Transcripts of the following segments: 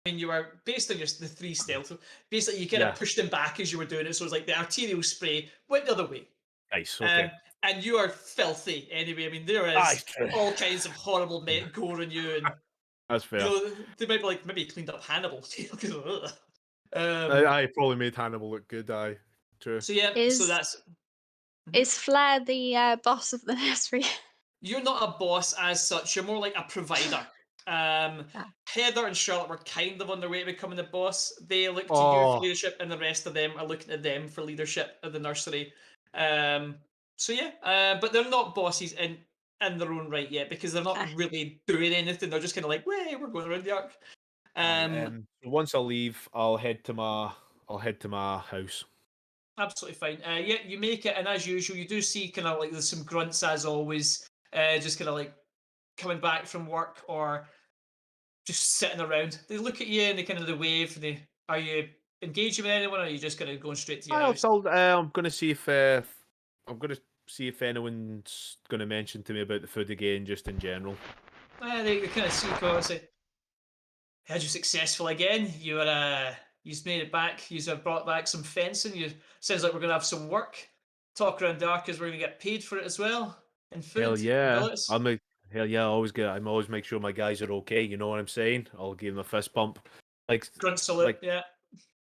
mean, you were based on the three stealth. Basically, you kind of Yeah. pushed him back as you were doing it. So it was like the arterial spray went the other way. Nice. Um, Okay. and you are filthy anyway. I mean, there Nice. is all kinds of horrible gore on you, and That's fair. they might be like maybe cleaned up Hannibal. I probably made Hannibal look good. True. So yeah, so Is that's mhm. is Flair the boss of the nursery? You're not a boss as such. You're more like a provider. Um, Ah, Heather and Charlotte were kind of on their way to becoming the boss. They look to you for Oh, leadership, and the rest of them are looking to them for leadership of the nursery. Um, so yeah, but they're not bosses in their own right yet because they're not ah, really doing anything. They're just kind of like, "Way, we're going around the arc." aye. Um, Once I leave, I'll head to my house. Absolutely fine. Yeah, you make it, and as usual, you do see kind of like there's some grunts as always, just kind of like coming back from work or just sitting around. They look at you and they kind of the wave. Are you engaging with anyone, or are you just kind of going straight to your I'll house? tell. I'm gonna see if anyone's gonna mention to me about the food again, just in general. They kind of see you come out and say, "Heard you successful again. You've made it back. You've brought back some fencing. You sounds like we're gonna have some work. Talk around dark as we're gonna get paid for it as well, and Hell food and yeah. billets." I'll make hell yeah, I'm always make sure my guys are okay, you know what I'm saying? I'll give them a fist pump. Like Grunt salute. like Yeah.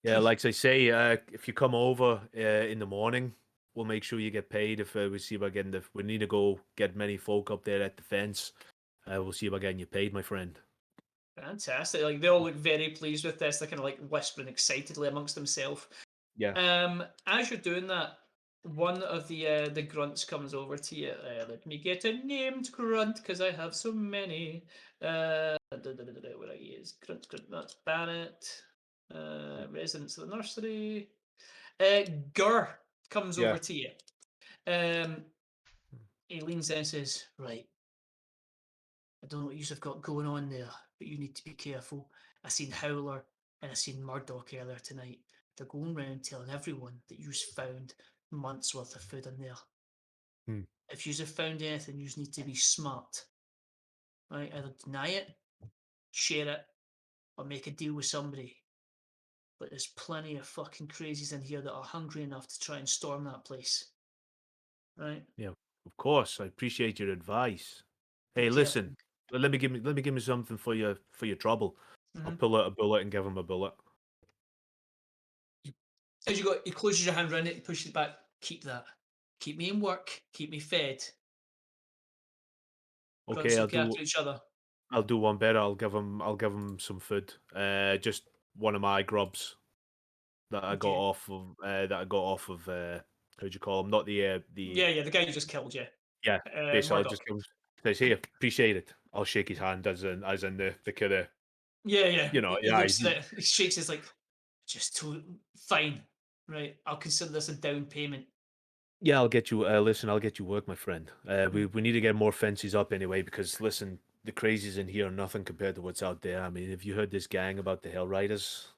yeah, like I say, if you come over in the morning, we'll make sure you get paid. If we see about getting we need to go get many folk up there at the fence. We'll see about getting you paid, my friend. Fantastic. Like they all look very pleased with this. They're kind of like whispering excitedly amongst themselves. Yeah. As you're doing that, one of the grunts comes over to you. Let me get a named grunt because I have so many. Where are you? Is grunt? That's Barrett. Residents of the nursery. Gur comes over Yeah. to you. Um, he leans in and says, "Right, I don't know what you've got going on there, but you need to be careful. I seen Howler and I seen Murdoch earlier tonight. They're going round telling everyone that you've found months worth of food in there. Hmm. If you've found anything, you need to be smart. Right? Either deny it, share it, or make a deal with somebody. But there's plenty of fucking crazies in here that are hungry enough to try and storm that place. Right? Yeah. Of course. I appreciate your advice. Be Hey, careful. listen. Let me give me something for your trouble. I'll Mhm. pull out a bullet and give him a bullet. As you go, he closes your hand around it, he pushes it back. Keep that. Keep me in work. Keep me fed. Grunts Okay, I'll look do after each other. I'll do one better. I'll give him some food. Just one of my grubs that I got Okay. off of how'd you call him? Not the Yeah, yeah, the guy you just killed, yeah. yeah. Basically, I'll Murdoch. just give him says here, appreciate it. I'll shake his hand as in the kind of Yeah, yeah. He yeah. looks at it, he shakes his like, just too fine. Right. I'll consider this a down payment. Yeah, I'll get you. Listen, I'll get you work, my friend. We Mhm. we need to get more fences up anyway because listen, the crazies in here are nothing compared to what's out there. I mean, have you heard this gang about the Hell Riders?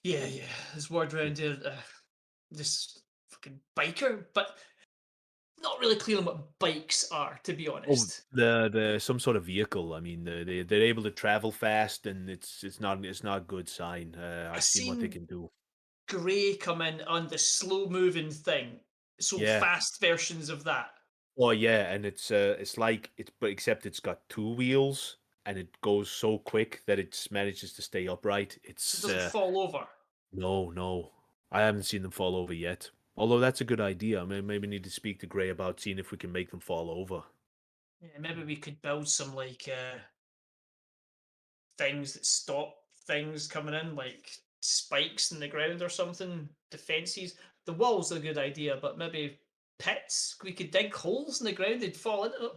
Yeah, yeah. There's word around here, this fucking biker, but not really clear on what bikes are, to be Oh, honest. the some sort of vehicle. I mean, they're able to travel fast, and it's not a good sign. I I've seen what they seen can do. Grey come in on the slow moving thing. So Yeah. fast versions of that. Oh yeah, and it's like it's but except it's got two wheels and it goes so quick that it manages to stay upright. So it It's doesn't fall over. no, I haven't seen them fall over yet. Although that's a good idea. I mean, maybe need to speak to Gray about seeing if we can make them fall over. Yeah, maybe we could build some like things that stop things coming in, like spikes in the ground or something, defenses. The walls are a good idea, but maybe pits. We could dig holes in the ground, they'd fall into them.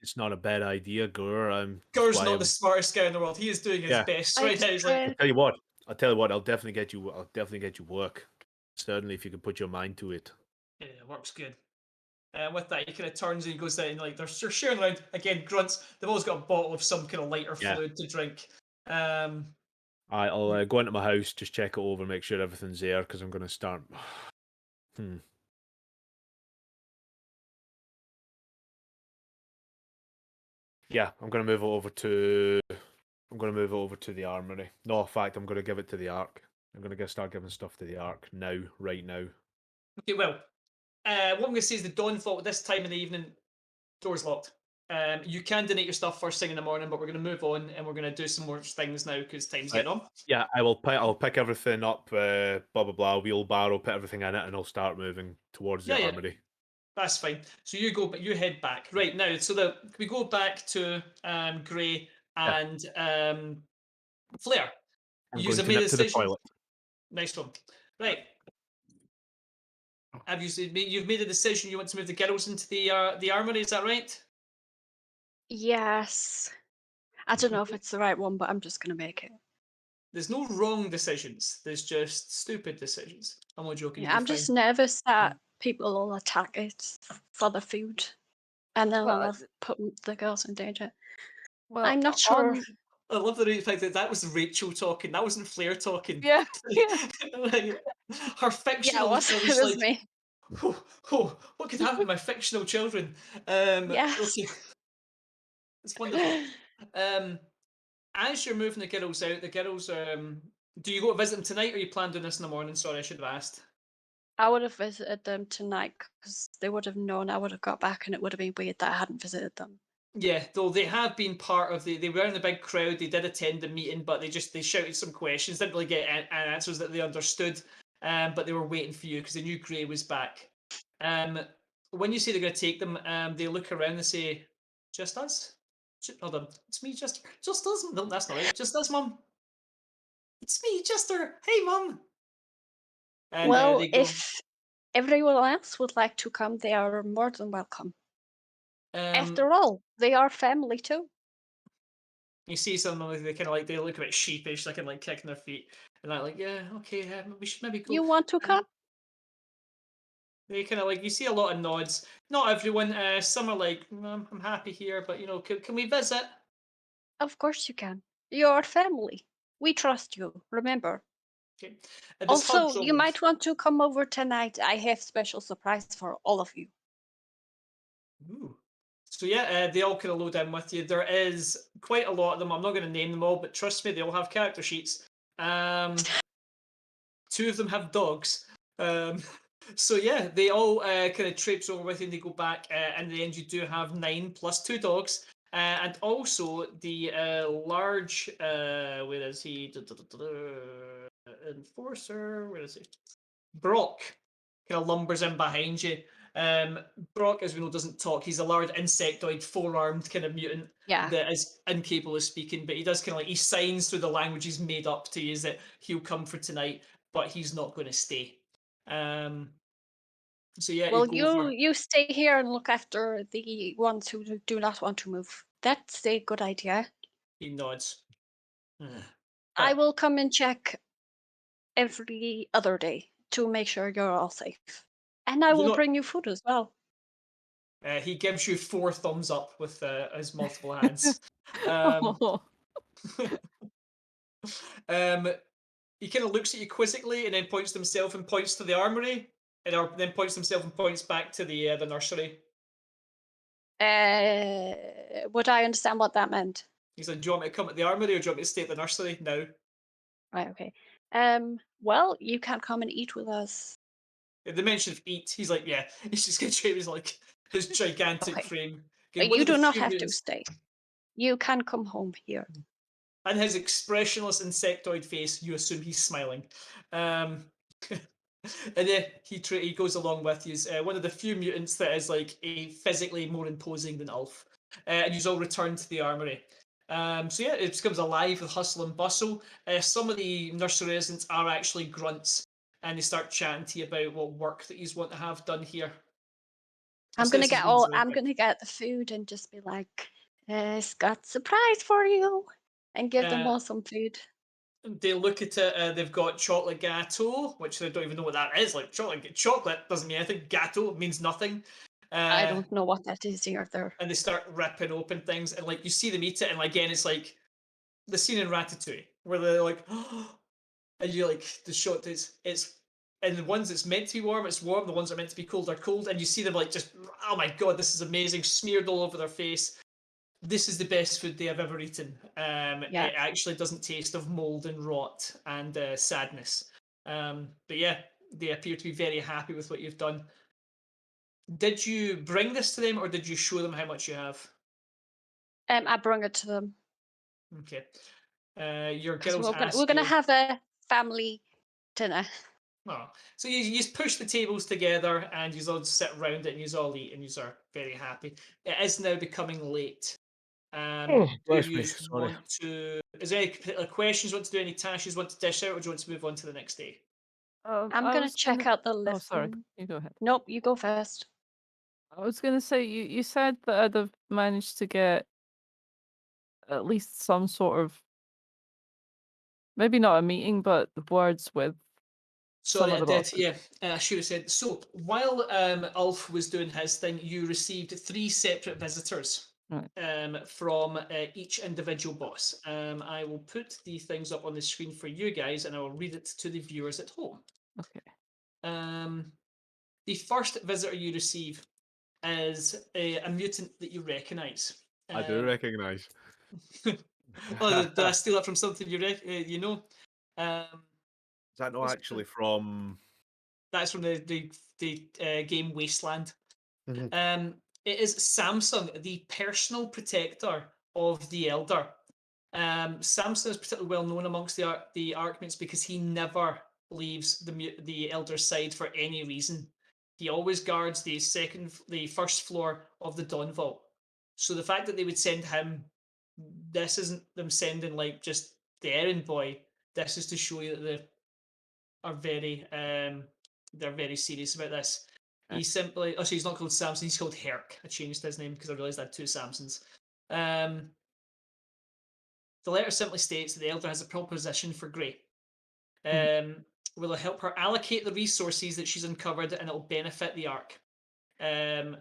It's not a bad idea, Gur. That's Gur's why not the smartest guy in the world. He is doing his yeah. best right I'd now. He's like, I'll uh, tell you what. I'll tell you what. I'll definitely get you work. Certainly, if you can put your mind to it. yeah, works good. With that, he kind of turns and he goes down and like they're sharing around again. Grunts. They've always got a bottle of some kind of lighter Yeah. fluid to drink. Um, I'll go into my house, just check it over, make sure everything's there, because I'm going to start. Hmm. Yeah, I'm going to move it over to I'm going to move it over to the armory. No, in fact, I'm going to give it to the Ark. I'm going to start giving stuff to the Ark now, right now. Okay, well, what I'm going to say is the Dawnfall at this time in the evening, door's locked. You can donate your stuff first thing in the morning, but we're going to move on and we're going to do some more things now because time's Right. getting on. Yeah, I'll pick everything up, blah blah blah, wheelbarrow, put everything in it, and I'll start moving towards the Yeah. armory. That's fine. So you go, but you head back right now. So we go back to Gray and Flair. I'm You going have to made a nip to the decision. toilet. Nice one. Right. You've made a decision? You want to move the girls into the armory? Is that right? Yes. I don't know if it's the right one, but I'm just gonna make it. There's no wrong decisions. There's just stupid decisions. I'm not joking. Yeah, You'll be I'm just fine. nervous that people will attack it for the food, and then Well, I'll have put the girls in danger. well, I'm not sure. I love the fact that was Rachel talking. That wasn't Flair talking. Yeah, yeah. Like, her Yeah, fictional it self was is like, me. what could happen to my fictional children? Yes. Okay, it's wonderful. As you're moving the girls out, the girls, do you go to visit them tonight, or you plan doing this in the morning? Sorry, I should have asked. I would have visited them tonight because they would have known I would have got back, and it would have been weird that I hadn't visited them. Yeah, though they have been part of they were in the big crowd. They did attend the meeting, but they shouted some questions, didn't really get answers that they understood. But they were waiting for you because they knew Gray was back. When you say they're going to take them, they look around and say, "Just us." Hold on, it's me, just us. No, that's not right. Just us, Mum. It's me, Chester. Hey, Mum. And Well, they go. if everyone else would like to come, they are more than welcome. After all, they are family too. You see someone like they look a bit sheepish, like and like kicking their feet, and I'm like, yeah, okay, we should maybe go. You want to come? They kind of like you see a lot of nods. Not everyone. Some are like, I'm happy here, but can we visit? Of course you can. You're family. We trust you, remember. Okay. There's Also, hugs you always. might want to come over tonight. I have special surprise for all of you. Ooh. So yeah, they all kind of load in with you. There is quite a lot of them. I'm not going to name them all, but trust me, they all have character sheets. Two of them have dogs. So yeah, they all kind of traipse over with you and they go back. In the end, you do have 9 plus 2 dogs. And also the large, where is he? Enforcer, where is he? Brock kind of lumbers in behind you. Brock, as we know, doesn't talk. He's a large insectoid, 4-armed kind of mutant Yeah. that is incapable of speaking, but he does kind of like he signs through the language he's made up to use that he'll come for tonight, but he's not going to stay. So yeah, you Well, go over. you stay here and look after the ones who do not want to move. That's a good idea. He nods. I But will come and check every other day to make sure you're all safe. And I you're will not. bring you food as well. He gives you 4 thumbs up with his multiple hands. Um, um, he kind of looks at you quizzically and then points to himself and points to the armory, and then points to himself and points back to the nursery. Would I understand what that meant? He's like, "Do you want me to come at the armory or do you want me to stay at the nursery now?" Right, okay. Well, you can come and eat with us. The mention of eat, he's like, "Yeah." He's just gonna show his like his gigantic Okay. frame. Okay, one You of the do not few have to mutants, stay. You can come home here. and his expressionless insectoid face, you assume he's smiling. And then he goes along with you. He's one of the few mutants that is like a physically more imposing than Ulf. And he's all returned to the armory. So yeah, it becomes alive with hustle and bustle. Some of the nursery residents are actually grunts, and they start chatting to you about what work that you want to have done here. I'm So gonna this is get really I'm quick. gonna get the food and just be like, it's got surprise for you, and give them Uh, all some food. They look at it. They've got chocolate gâteau, which they don't even know what that is. Like chocolate doesn't mean anything. Gâteau means nothing. I don't know what that is either. And they start ripping open things, and like you see them eat it, and again, it's like the scene in Ratatouille where they're like, and you're like, the shot is and the ones that's meant to be warm, it's warm. The ones that are meant to be cold are cold, and you see them like just, oh my god, this is amazing, smeared all over their face. this is the best food they have ever eaten. Yeah. It actually doesn't taste of mold and rot and sadness. But yeah, they appear to be very happy with what you've done. Did you bring this to them, or did you show them how much you have? I bring it to them Okay. Your because girls we're ask gonna you. have a family dinner. Oh, so you just push the tables together and you all sit around it and you all eat and you are very happy. It is now becoming late. Oh, Do bless you me. Sorry. want to? Is there any particular questions you want to do? Any tasks you want to dish out, or do you want to move on to the next day? I'm I gonna was check gonna. out the Oh, sorry. living. You go ahead. Nope, you go first. I was gonna say you said that I'd have managed to get at least some sort of, maybe not a meeting, but words with some Sorry, of I the did. bosses. Yeah, I should have said. So while Ulf was doing his thing, you received 3 separate visitors Right. from each individual boss. I will put the things up on the screen for you guys, and I will read it to the viewers at home. Okay. The first visitor you receive is a mutant that you recognise. I do recognise. Oh, did I steal that from something you know? Is that not What's actually from? That's from the game Wasteland. Mhm. It is Samsung, the personal protector of the Elder. Samsung is particularly well known amongst the Archmates because he never leaves the Elder's side for any reason. He always guards the first floor of the Dawn Vault. So the fact that they would send him, this isn't them sending like just the errand boy. This is to show you that are very they're very serious about this. Okay. He simply so he's not called Samson, he's called Herc. I changed his name because I realised I had 2 Samsons. The letter simply states that the Elder has a proposition for Grey. Will it help her allocate the resources that she's uncovered, and it'll benefit the Ark. And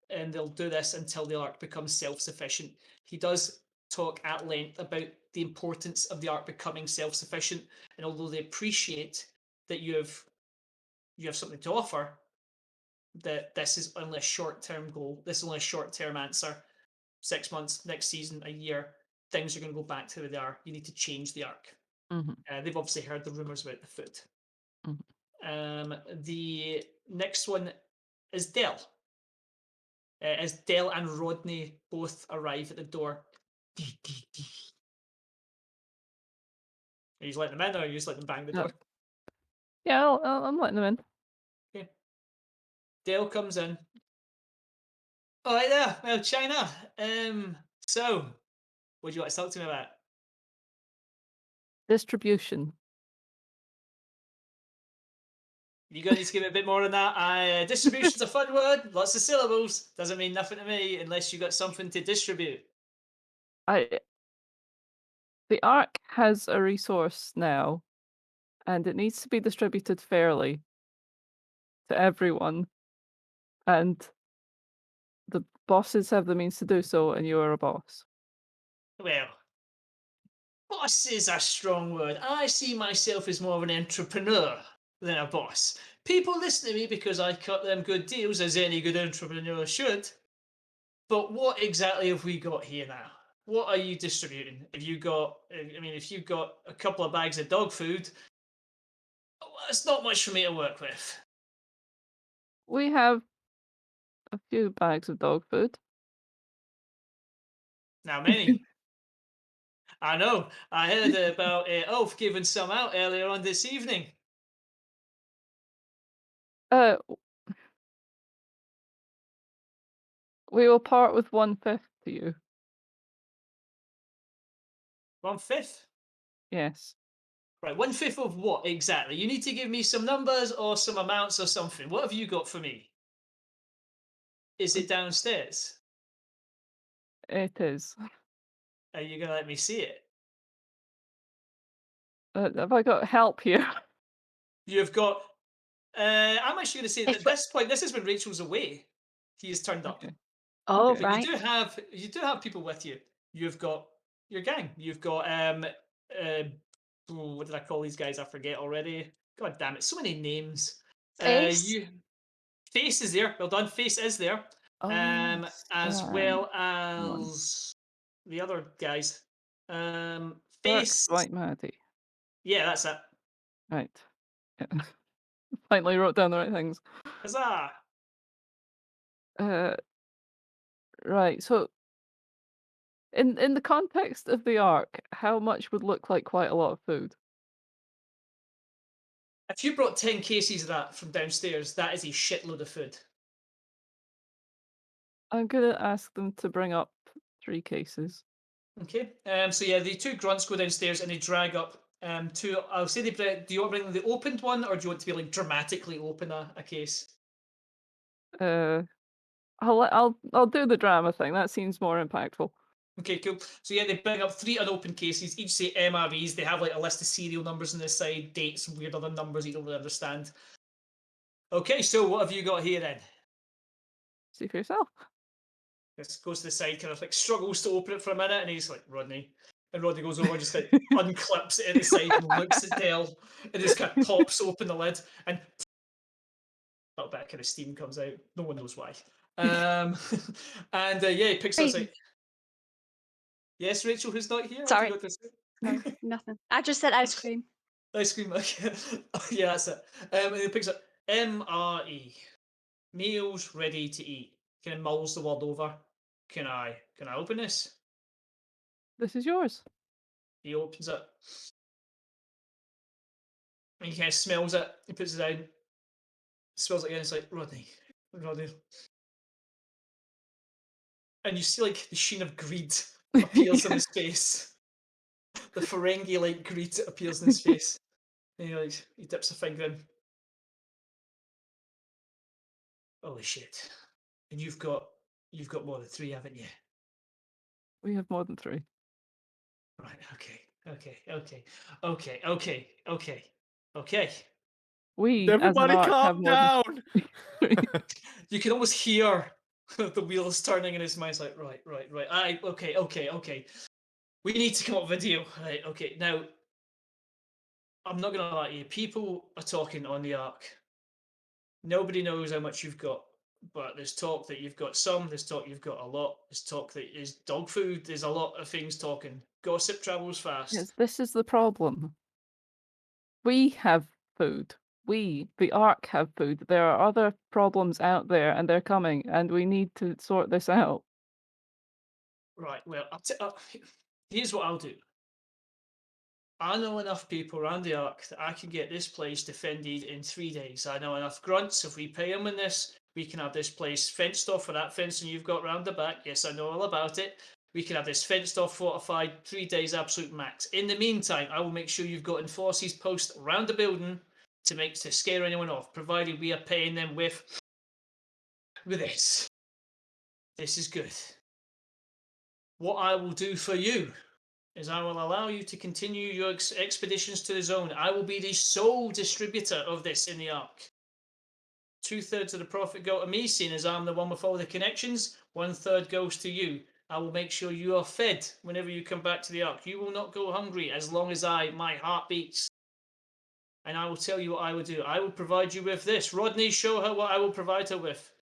they'll do this until the Ark becomes self-sufficient. He does talk at length about the importance of the Ark becoming self-sufficient, and although they appreciate that you have something to offer, that this is only a short-term goal. This is only a short-term answer. 6 months, next season, a year, things are going to go back to where they are. You need to change the Ark. They've obviously heard the rumors about the food. The next one is Dell. As Dell and Rodney both arrive at the door. Are you just letting them in, or are you just letting them bang the door? Yeah, I'm letting them in. Okay. Dell comes in. All right there. Well, China. So, what would you like to talk to me about? Distribution. You're going to need to give it a bit more than that. Distribution's a fun word. Lots of syllables. Doesn't mean nothing to me unless you got something to distribute. The Ark has a resource now, and it needs to be distributed fairly to everyone. And the bosses have the means to do so, and you are a boss. Well, boss is a strong word. I see myself as more of an entrepreneur than a boss. People listen to me because I cut them good deals, as any good entrepreneur should. But what exactly have we got here now? What are you distributing? If you've got a couple of bags of dog food, it's not much for me to work with. We have a few bags of dog food. Now, many. I know. I heard about Ulf giving some out earlier on this evening. Uh, we will part with 1/5 to you. 1/5? Yes. Right, 1/5 of what exactly? You need to give me some numbers or some amounts or something. What have you got for me? Is it downstairs? It is. Are you going to let me see it? Have I got help here? You've got. I'm actually going to say that If at we- this point, this is when Rachel's away. He has turned up. Okay. Oh, Okay. But right. you do have people with you. You've got your gang. You've got what did I call these guys? I forget already. God damn it, so many names. Face. Face is there. Well done. Face is there. as well as the other guys. Face. White Maddie. Yeah, that's it. Right. Yeah. Finally wrote down the right things. Huzzah! Right. So, in the context of the arc, how much would look like quite a lot of food? If you brought 10 cases of that from downstairs, that is a shitload of food. I'm gonna ask them to bring up 3 cases. Okay. So yeah, the two grunts go downstairs and they drag up two. I'll say they bring. Do you want to bring the opened one, or do you want to be like dramatically open a case? I'll do the drama thing. That seems more impactful. Okay, cool. So yeah, they bring up 3 unopened cases. Each say MREs. They have like a list of serial numbers on this side, dates, weird other numbers you don't really understand. Okay, so what have you got here then? See for yourself. This goes to the side, kind of like struggles to open it for a minute, and he's like, Rodney. And Rodney goes over, just like unclips it at the side and looks at Dell, and just kind of pops open the lid, and a little bit of kind of steam comes out. No one knows why. And yeah, he picks us like, yes, Rachel, who's not here? Sorry. What have you got to say? No, nothing. I just said ice cream. Ice cream. Yeah, that's it. And he picks up MRE, meals ready to eat. Kind of mulls the word over. Can I open this? This is yours. He opens it. And he kind of smells it. He puts it down. Smells it again. It's like, Rodney. And you see like the sheen of greed appears on his face. The Ferengi like greed appears in his face. And he dips a finger in. Holy shit. And you've got more than 3, haven't you? We have more than 3. Right, okay. We, as an Everybody arc, have calm more down. than 3. You can almost hear the wheels turning in his mind. It's like, right. Okay. We need to come up with video. Right, okay. Now, I'm not gonna lie to you. People are talking on the arc. Nobody knows how much you've got, but there's talk that you've got some. There's talk you've got a lot. There's talk that is dog food. There's a lot of things talking. Gossip travels fast. Yes, this is the problem. We have food. We, the arc, have food. There are other problems out there, and they're coming, and we need to sort this out. Right. Well, here's what I'll do. I know enough people around the Ark that I can get this place defended in 3 days. I know enough grunts. If we pay them in this, we can have this place fenced off for that fencing you've got round the back. Yes, I know all about it. We can have this fenced off, fortified, 3 days absolute max. In the meantime, I will make sure you've got enforcers posted around the building to scare anyone off, provided we are paying them with this. This is good. What I will do for you is I will allow you to continue your expeditions to the zone. I will be the sole distributor of this in the Ark. 2/3 of the profit go to me, seeing as I'm the one with all the connections. 1/3 goes to you. I will make sure you are fed whenever you come back to the Ark. You will not go hungry as long as my heart beats. And I will tell you what I will do. I will provide you with this. Rodney, show her what I will provide her with.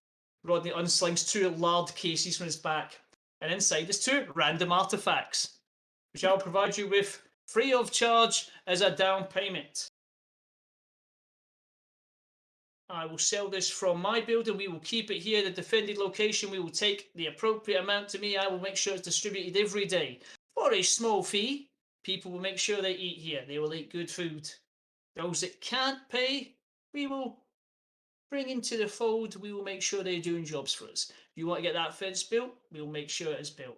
Rodney unslings 2 lard cases from his back. And inside is 2 random artifacts, which I'll provide you with free of charge as a down payment. I will sell this from my building. We will keep it here, the defended location. We will take the appropriate amount to me. I will make sure it's distributed every day. For a small fee, people will make sure they eat here. They will eat good food. Those that can't pay, we will bring into the fold. We will make sure they're doing jobs for us. If you want to get that fence built, we will make sure it is built.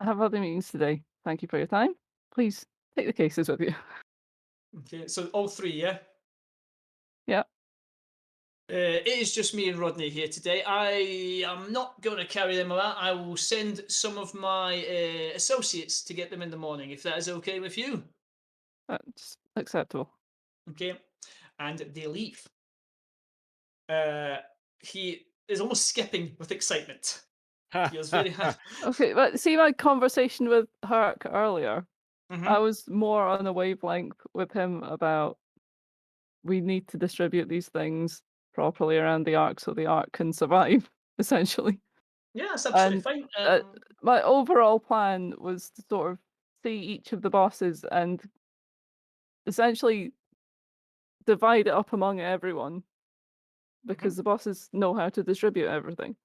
I have other meetings today. Thank you for your time. Please take the cases with you. Okay, so all 3, yeah? Yeah. It is just me and Rodney here today. I am not going to carry them around. I will send some of my associates to get them in the morning, if that is okay with you. That's acceptable. Okay, and they leave. He is almost skipping with excitement. He was very happy. Okay, but see my conversation with Herc earlier? Mhm. I was more on a wavelength with him about we need to distribute these things. properly around the arc so the arc can survive, essentially. Yeah, that's absolutely And fine. my overall plan was to sort of see each of the bosses and essentially divide it up among everyone because the bosses know how to distribute everything.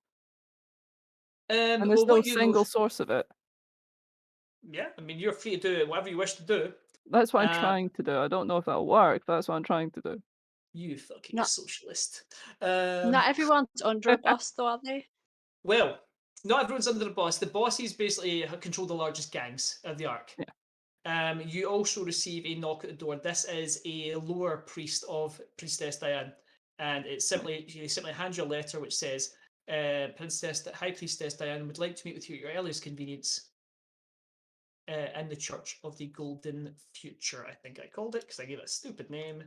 And Well, there's no what you know, single source of it. yeah, I mean, you're free to do whatever you wish to do. That's what I'm Uh, trying to do. I don't know if that'll work, but that's what I'm trying to do. you fucking Not- socialist. Not everyone's under a boss, though, are they? Well, not everyone's under the boss. The bosses basically control the largest gangs of the arc. Yeah. You also receive a knock at the door. This is a lower priest of Priestess Diane, and it's simply you simply hand you a letter which says, High Priestess Diane would like to meet with you at your earliest convenience in the Church of the Golden Future. I think I called it because I gave it a stupid name.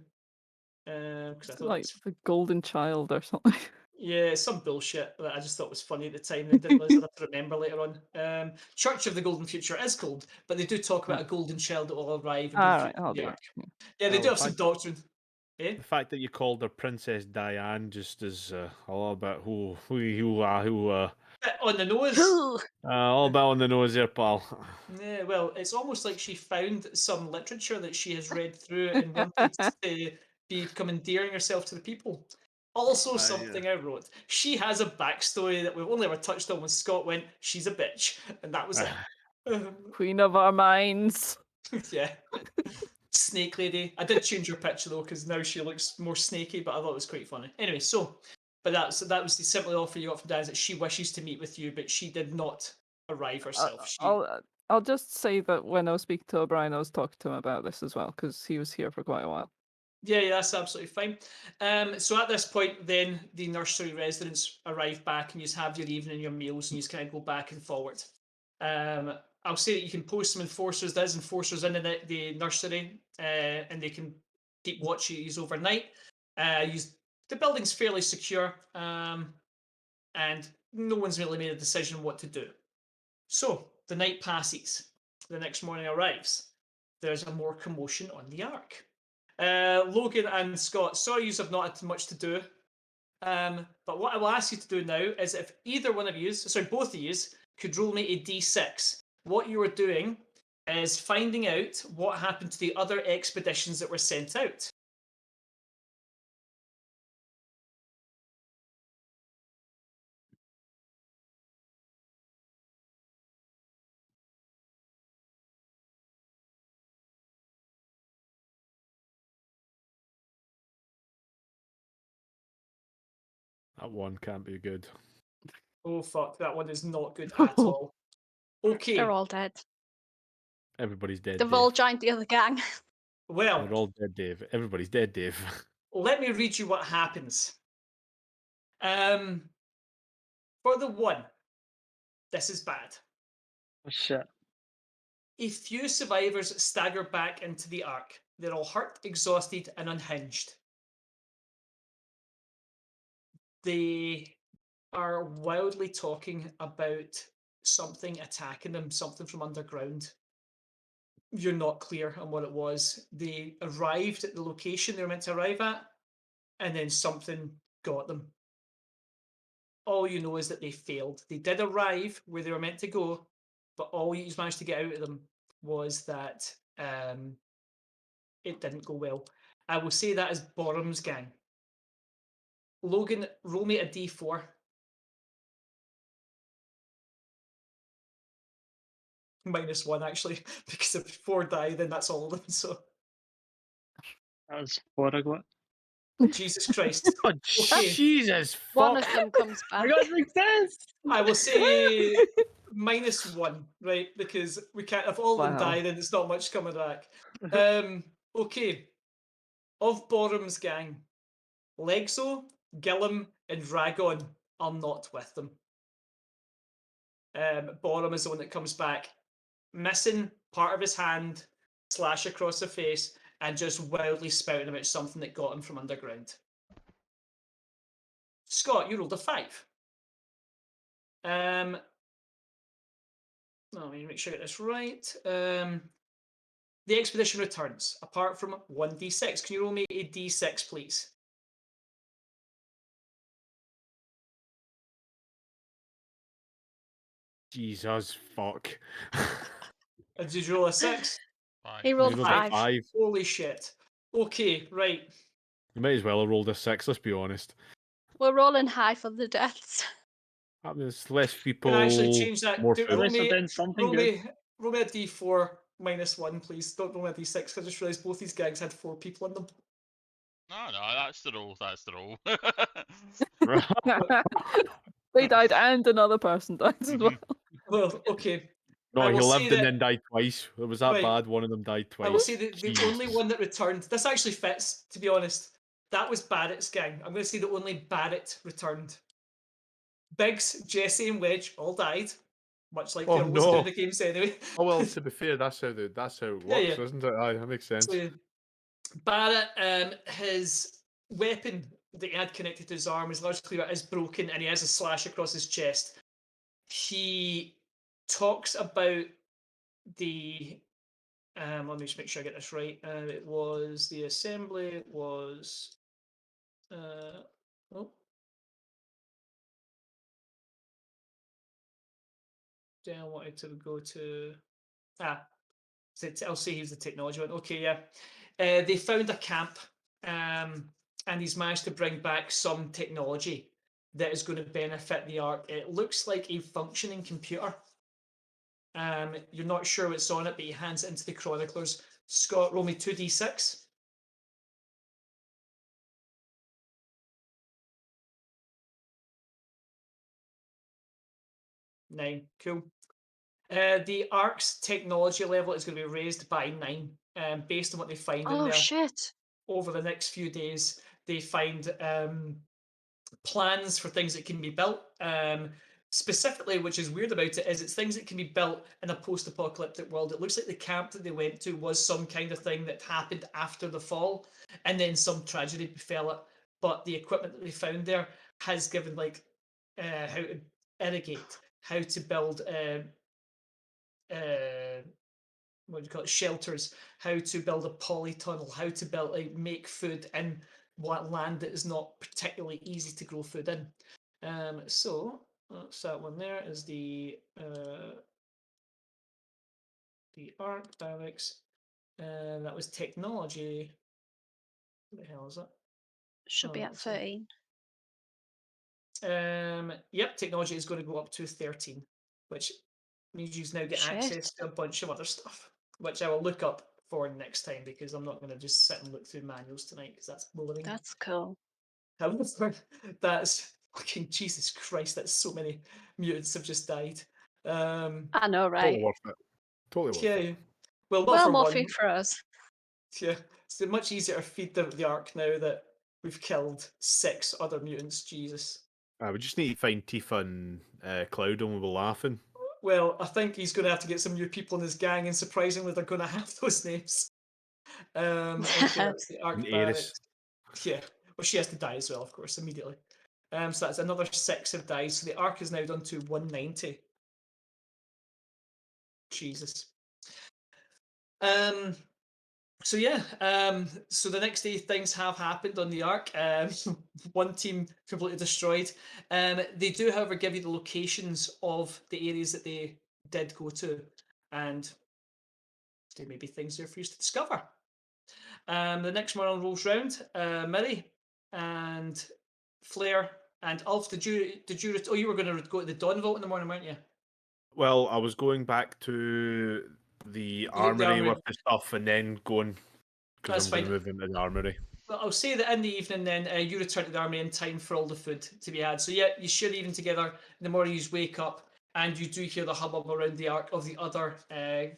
Because I thought Like it's the golden child or something. yeah, some bullshit that I just thought was funny at the time. They didn't realize I'd have to remember later on. Church of the Golden Future is called, but they do talk about a golden child that will arrive and be the Alright, future I'll of the do arc. it. Yeah, they Well, do have some doctrine. Eh? The fact that you called her Princess Diane just is all about who Bit on the nose. all about on the nose there, pal. Yeah, well, it's almost like she found some literature that she has read through and wanted to become endearing herself to the people. Also, something I wrote. She has a backstory that we've only ever touched on when Scott went, she's a bitch, and that was it. Queen of our minds. Yeah. Snake lady. I did change her picture though, because now she looks more snaky, but I thought it was quite funny. Anyway, but that was the simple offer you got from Dan, is that she wishes to meet with you, but she did not arrive herself. I'll just say that when I was speaking to O'Brien, I was talking to him about this as well because he was here for quite a while. Yeah, that's absolutely fine. So at this point, then the nursery residents arrive back, and you have your evening, your meals, and you kind of go back and forward. I'll say that you can post some enforcers. There's enforcers in the nursery, and they can keep watch you overnight. The building's fairly secure, and no one's really made a decision what to do. So the night passes. The next morning arrives. There's a more commotion on the ark. Logan and Scott, sorry you have not had much to do. But what I will ask you to do now is if either one of you, sorry, both of you, could roll me a d6. What you are doing is finding out what happened to the other expeditions that were sent out. That one can't be good. Oh fuck, that one is not good at all. Okay. They're all dead. Everybody's dead, They've Dave. all joined the other gang. Well, They're all dead, Dave. Everybody's dead, Dave. let me read you what happens. For the one, this is bad. Oh, shit. A few survivors stagger back into the ark. They're all hurt, exhausted, and unhinged. They are wildly talking about something attacking them, something from underground. You're not clear on what it was. They arrived at the location they were meant to arrive at, and then something got them. All you know is that they failed. They did arrive where they were meant to go, but all you managed to get out of them was that it didn't go well. I will say that as Borum's gang. Logan, roll me a d4. -1 actually, because if 4 die, then that's all of them. So That was what I got. Jesus Christ. Oh, Okay. Jesus One fuck. of them comes I back. got success! I will say -1, right? Because we can't. If all of them Wow. die, then it's not much coming back. Okay. Of Borum's gang, Legso, Gillum, and Dragon are not with them. Borum is the one that comes back, missing part of his hand, slash across the face, and just wildly spouting about something that got him from underground. Scott, you rolled a 5. Let me make sure I get this right. The expedition returns, apart from 1d6. Can you roll me a d6, please? Jesus fuck. Did you roll a 6? He You rolled rolled a 5. 5. Holy shit. Okay, right. You might as well have rolled a 6, let's be honest. We're rolling high for the deaths. That means less people, Can I actually change that? more Do, food. At roll least we're me, doing something roll good. me, roll me a d4 minus 1, please. Don't roll me a d6 because I just realised both these gangs had 4 people in them. No, that's the rule. That's the rule. They died and another person died as well. Well, okay. No, I he will say lived and that- then died twice. It was that Right. bad. One of them died twice. I will say that the only Jesus. one that returned, this actually fits, to be honest. That was Barrett's gang. I'm going to say that only Barrett returned. Biggs, Jesse, and Wedge all died, much like Oh, they always do in no. the games anyway. Oh well, to be fair, that's how it Yeah, works, yeah. isn't it? Aye, that makes sense. So Barrett, his weapon that he had connected to his arm is largely is broken, and he has a slash across his chest. He talks about the. Let me just make sure I get this right. It was the assembly. It was. Oh. Dan wanted to go to. I'll say he's the technology one. Okay, yeah. They found a camp, and he's managed to bring back some technology that is going to benefit the Ark. It looks like a functioning computer. You're not sure what's on it, but he hands it into the chroniclers. Scott, roll me 2d6. 9. Cool. The Ark's technology level is going to be raised by 9, based on what they find in Oh, there. shit. Over the next few days, they find plans for things that can be built. Specifically, which is weird about it, is it's things that can be built in a post-apocalyptic world. It looks like the camp that they went to was some kind of thing that happened after the fall, and then some tragedy befell it. But the equipment that they found there has given like how to irrigate, how to build what do you call it, shelters, how to build a polytunnel, how to build make food in land that is not particularly easy to grow food in. So that's that one there is the Ark barracks. That was technology. What the hell is it? Should be at 13. Yep, technology is going to go up to 13, which means you now get access Shit. to a bunch of other stuff, which I will look up for next time because I'm not going to just sit and look through manuals tonight because that's boring. That's cool. However, that's fucking Jesus Christ, that's so many mutants have just died. I know, right? Totally worth it. Totally worth Yeah, it. yeah. Well, not Well, for more one. food for us. Yeah, it's much easier to feed the Ark now that we've killed 6 other mutants. Jesus. We just need to find Tifa and Cloud and we were laughing. Well, I think he's going to have to get some new people in his gang, and surprisingly, they're going to have those names. Okay, that's the Ark And barracks. Eris. Yeah, well, she has to die as well, of course, immediately. So that's another 6 have died. So the Ark is now down to 190. Jesus. So yeah, so the next day things have happened on the Ark. One team completely destroyed. They do, however, give you the locations of the areas that they did go to, and there may be things there for you to discover. The next morning rolls round. Miri and Flair and Ulf, did you? Oh, you were going to go to the Dawn Vault in the morning, weren't you? Well, I was going back to the armory armory. with the stuff and then going because That's I'm going to fine. move into the armory. Well, I'll say that in the evening then you return to the army in time for all the food to be had. So yeah, you share the evening together. In the morning you wake up and you do hear the hubbub around the Ark of the other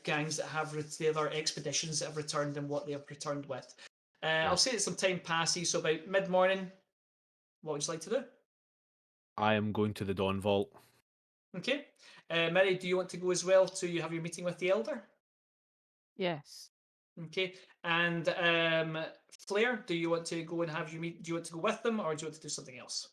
gangs that have the other expeditions that have returned and what they have returned with. I'll say that some time passes, so about mid-morning. What would you like to do? I am going to the Dawn Vault. Okay. Mary, do you want to go as well to have your meeting with the Elder? Yes. Okay. And Flair, do you want to go and have your meet? Do you want to go with them or do you want to do something else?